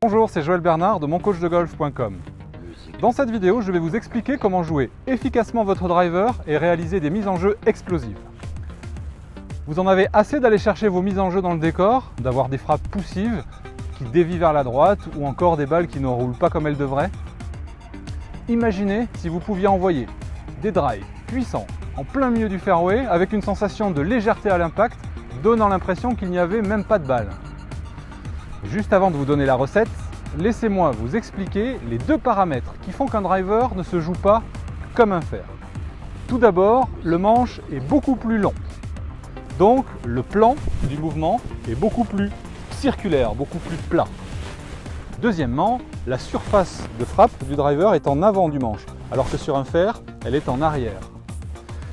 Bonjour, c'est Joël Bernard de moncoachdegolf.com. Dans cette vidéo, je vais vous expliquer comment jouer efficacement votre driver et réaliser des mises en jeu explosives. Vous en avez assez d'aller chercher vos mises en jeu dans le décor, d'avoir des frappes poussives qui dévient vers la droite ou encore des balles qui ne roulent pas comme elles devraient. Imaginez si vous pouviez envoyer des drives puissants en plein milieu du fairway avec une sensation de légèreté à l'impact, donnant l'impression qu'il n'y avait même pas de balle. Juste avant de vous donner la recette, laissez-moi vous expliquer les deux paramètres qui font qu'un driver ne se joue pas comme un fer. Tout d'abord, le manche est beaucoup plus long. Donc le plan du mouvement est beaucoup plus circulaire, beaucoup plus plat. Deuxièmement, la surface de frappe du driver est en avant du manche, alors que sur un fer, elle est en arrière.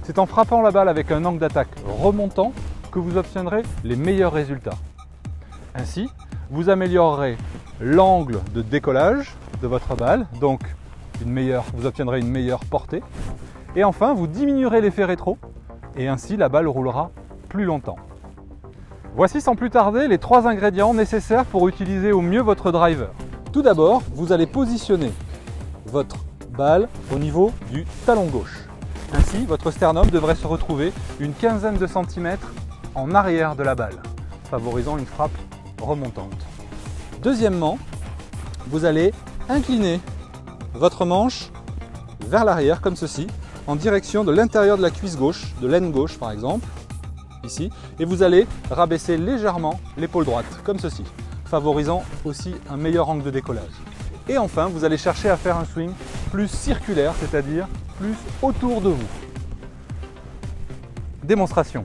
C'est en frappant la balle avec un angle d'attaque remontant que vous obtiendrez les meilleurs résultats. Ainsi, vous améliorerez l'angle de décollage de votre balle, donc vous obtiendrez une meilleure portée. Et enfin, vous diminuerez l'effet rétro, et ainsi la balle roulera plus longtemps. Voici sans plus tarder les 3 ingrédients nécessaires pour utiliser au mieux votre driver. Tout d'abord, vous allez positionner votre balle au niveau du talon gauche. Ainsi, votre sternum devrait se retrouver une quinzaine de centimètres en arrière de la balle, favorisant une frappe remontante. Deuxièmement, vous allez incliner votre manche vers l'arrière comme ceci, en direction de l'intérieur de la cuisse gauche, de l'aine gauche par exemple, ici, et vous allez rabaisser légèrement l'épaule droite, comme ceci, favorisant aussi un meilleur angle de décollage. Et enfin, vous allez chercher à faire un swing plus circulaire, c'est-à-dire plus autour de vous. Démonstration.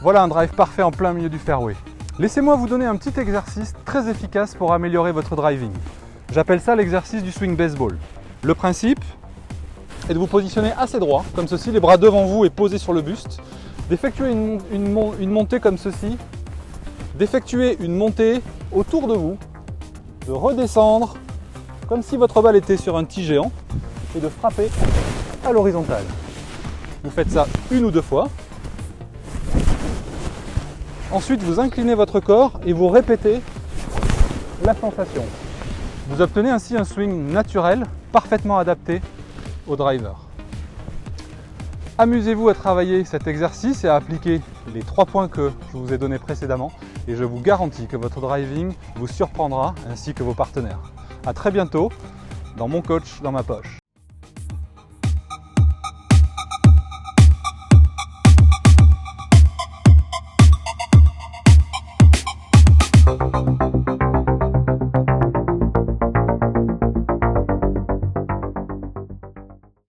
Voilà un drive parfait en plein milieu du fairway. Laissez-moi vous donner un petit exercice très efficace pour améliorer votre driving. J'appelle ça l'exercice du swing baseball. Le principe est de vous positionner assez droit, comme ceci, les bras devant vous et posés sur le buste, d'effectuer une montée comme ceci, d'effectuer une montée autour de vous, de redescendre comme si votre balle était sur un tee géant et de frapper à l'horizontale. Vous faites ça 1 ou 2 fois. Ensuite, vous inclinez votre corps et vous répétez la sensation. Vous obtenez ainsi un swing naturel, parfaitement adapté au driver. Amusez-vous à travailler cet exercice et à appliquer les 3 points que je vous ai donnés précédemment et je vous garantis que votre driving vous surprendra ainsi que vos partenaires. A très bientôt dans Mon Coach dans ma poche.